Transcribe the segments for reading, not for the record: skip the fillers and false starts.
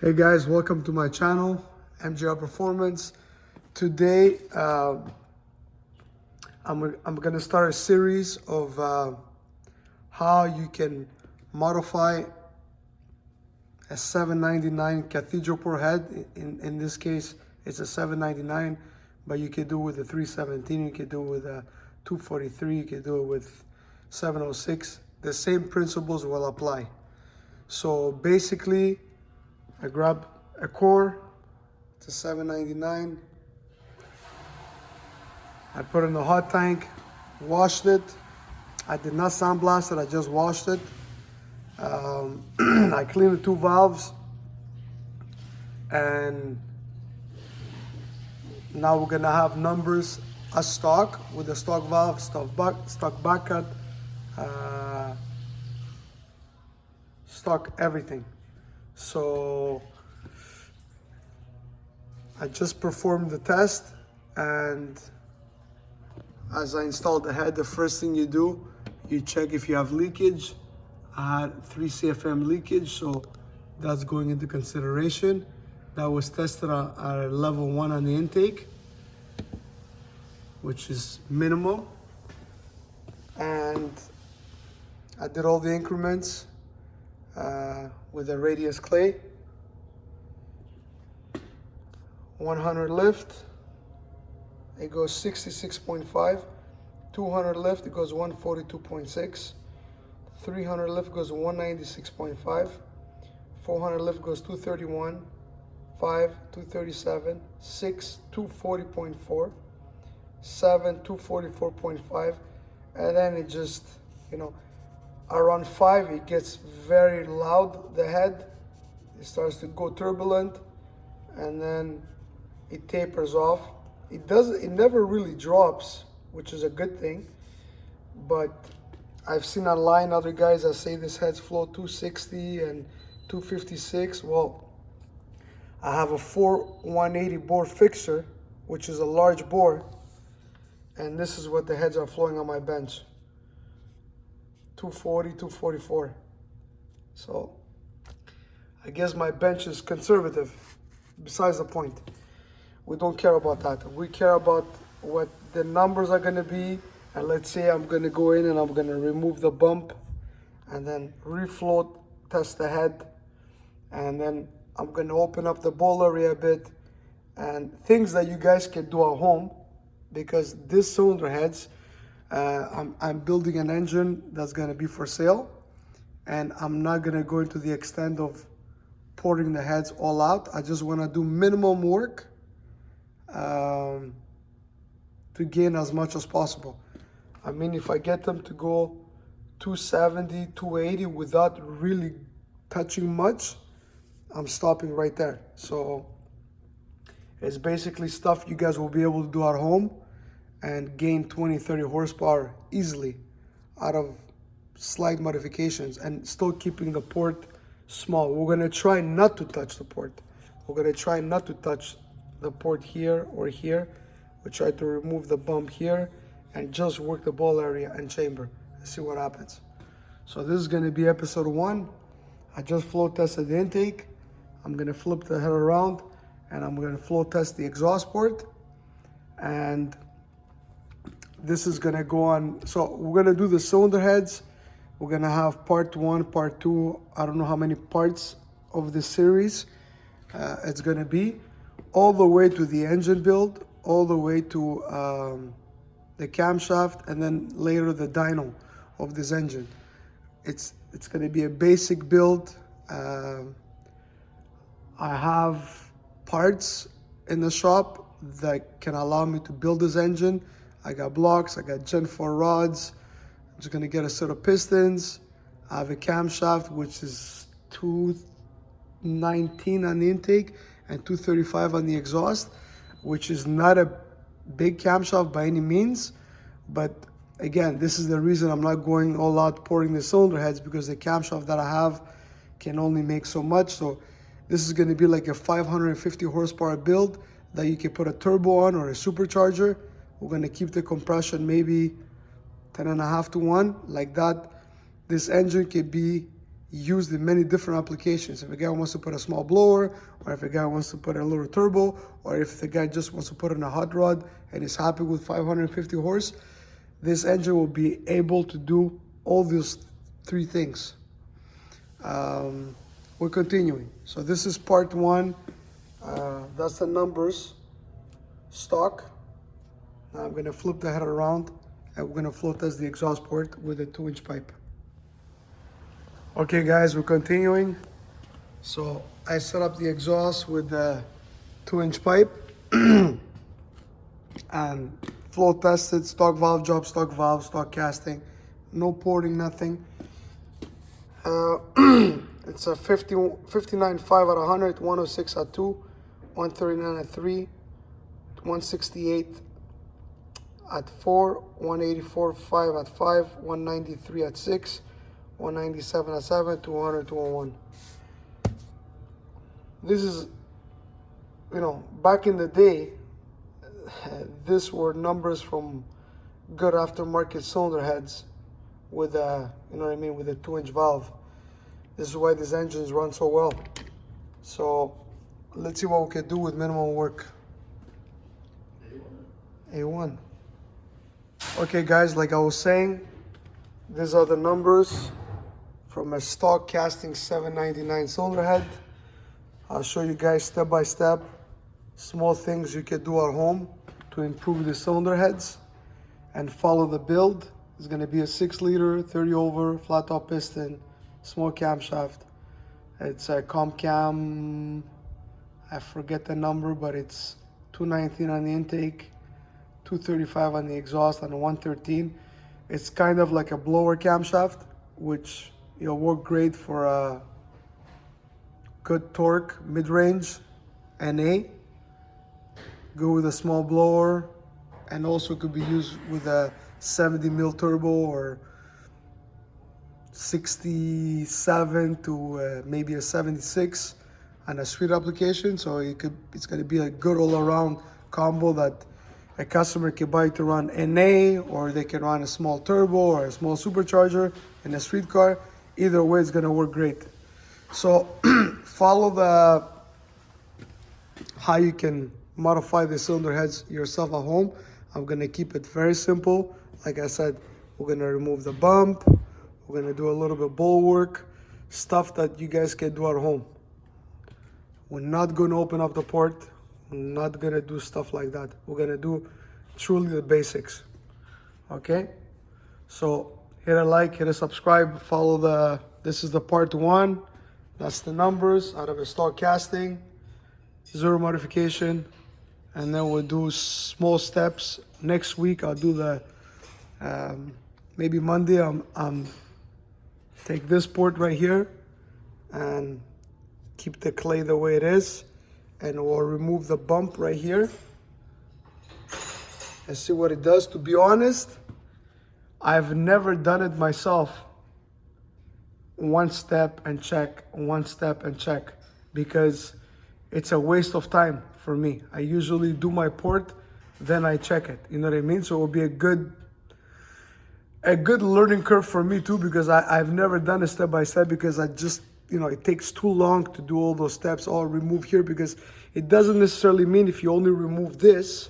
Hey guys, welcome to my channel, MJR Performance. Today, I'm gonna start a series of how you can modify a 799 cathedral port head. In this case, it's a 799, but you can do it with a 317, you can do it with a 243, you can do it with 706. The same principles will apply. So basically, I grab a core, it's a 799. I put it in the hot tank, washed it. I did not sandblast it, I just washed it. I cleaned the two valves, and now we're gonna have numbers as stock with the stock valve, stock back cut, stock everything. So I just performed the test, and as I installed the head, the first thing you do, you check if you have leakage. I had 3 CFM leakage, so that's going into consideration. That was tested at level 1 on the intake, which is minimal. And I did all the increments with a radius clay. 100 lift, it goes 66.5. 200 lift, it goes 142.6. 300 lift goes 196.5. 400 lift goes 231. 5, 237. 6, 240.4. 7, 244.5. And then it just, around 5, it gets very loud, the head. It starts to go turbulent, and then it tapers off. It never really drops, which is a good thing. But I've seen online other guys that say this head's flow 260 and 256. Well, I have a 4180 bore fixer, which is a large bore, and this is what the heads are flowing on my bench. 240, 244. So I guess my bench is conservative. Besides the point, we don't care about that. We care about what the numbers are going to be. And let's say I'm going to go in and I'm going to remove the bump and then refloat, test the head, and then I'm going to open up the ball area a bit, and things that you guys can do at home, because this cylinder heads, I'm building an engine that's going to be for sale, and I'm not going to go into the extent of porting the heads all out. I just want to do minimum work to gain as much as possible. I mean, if I get them to go 270, 280 without really touching much, I'm stopping right there. So it's basically stuff you guys will be able to do at home and gain 20, 30 horsepower easily out of slight modifications and still keeping the port small. We're gonna try not to touch the port. We're gonna try not to touch the port here or here. We try to remove the bump here and just work the ball area and chamber and see what happens. So this is gonna be episode 1. I just flow tested the intake. I'm gonna flip the head around and I'm gonna flow test the exhaust port. And this is gonna go on. So we're gonna do the cylinder heads. We're gonna have part 1, part 2. I don't know how many parts of this series it's gonna be, all the way to the engine build, all the way to the camshaft, and then later the dyno of this engine. It's gonna be a basic build. I have parts in the shop that can allow me to build this engine. I got blocks, I got Gen 4 rods. I'm just gonna get a set of pistons. I have a camshaft, which is 219 on the intake and 235 on the exhaust, which is not a big camshaft by any means. But again, this is the reason I'm not going all out pouring the cylinder heads, because the camshaft that I have can only make so much. So this is gonna be like a 550 horsepower build that you can put a turbo on or a supercharger. We're gonna keep the compression maybe 10.5 to 1, like that. This engine can be used in many different applications. If a guy wants to put a small blower, or if a guy wants to put a little turbo, or if the guy just wants to put in a hot rod and is happy with 550 horse, this engine will be able to do all these three things. We're continuing. So this is part one. That's the numbers, stock. Now I'm gonna flip the head around and we're gonna flow test the exhaust port with a 2-inch pipe. Okay guys, we're continuing. So I set up the exhaust with the 2-inch pipe and flow tested, stock valve job, stock casting, no porting, nothing. It's a 59.5 at 100, 106 at 2, 139 at 3, 168 at 4, 184.5 at 5, 193 at 6, 197 at 7, 200, 201. This is, you know, back in the day, these were numbers from good aftermarket cylinder heads with a, you know what I mean, with a 2-inch valve. This is why these engines run so well. So let's see what we can do with minimum work. A1. Okay guys, like I was saying, these are the numbers from a stock casting 799 cylinder head. I'll show you guys step by step small things you can do at home to improve the cylinder heads and follow the build. It's going to be a 6-liter 30 over flat top piston, small camshaft. It's a comp cam, I forget the number, but it's 219 on the intake, 235 on the exhaust, and a 113. It's kind of like a blower camshaft, which will work great for a good torque mid-range NA. Go with a small blower, and also could be used with a 70 mil turbo or 67 to maybe a 76 on a street application. So it's going to be a good all-around combo that a customer can buy to run NA, or they can run a small turbo or a small supercharger in a street car. Either way, it's going to work great. So follow the how you can modify the cylinder heads yourself at home. I'm going to keep it very simple. Like I said, we're going to remove the bump. We're going to do a little bit of bowl work, stuff that you guys can do at home. We're not going to open up the port. We're not going to do stuff like that. We're going to do truly the basics. Okay? So hit a like, hit a subscribe, follow the, this is the part one. That's the numbers out of a stock casting, 0 modification. And then we'll do small steps. Next week, I'll do the, maybe Monday, I'm take this port right here and keep the clay the way it is. And we'll remove the bump right here and see what it does. To be honest, I've never done it myself. One step and check, one step and check, because it's a waste of time for me. I usually do my port, then I check it. You know what I mean? So it will be a good learning curve for me too, because I've never done it step by step, because I just, you know, it takes too long to do all those steps, all remove here, because it doesn't necessarily mean if you only remove this,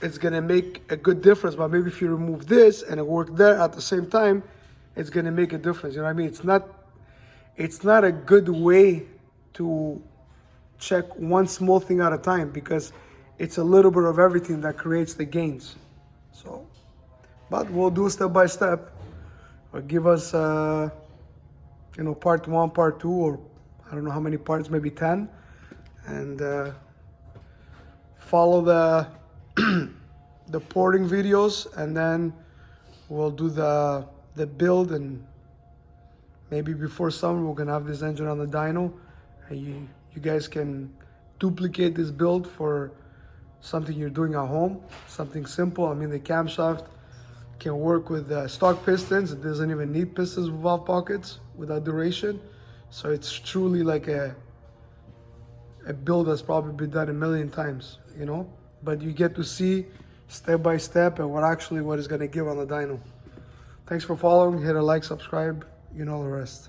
it's gonna make a good difference. But maybe if you remove this and it worked there at the same time, it's gonna make a difference. You know what I mean? It's not a good way to check one small thing at a time, because it's a little bit of everything that creates the gains. So, but we'll do step by step. Or give us, you know, part one, part two, or I don't know how many parts, maybe 10, and follow the the porting videos, and then we'll do the build, and maybe before summer we're gonna have this engine on the dyno, and you guys can duplicate this build for something you're doing at home, something simple. I mean, the camshaft can work with stock pistons. It doesn't even need pistons with valve pockets without duration. So it's truly like a build that's probably been done a million times, you know? But you get to see step by step and what it's gonna give on the dyno. Thanks for following. Hit a like, subscribe. You know the rest.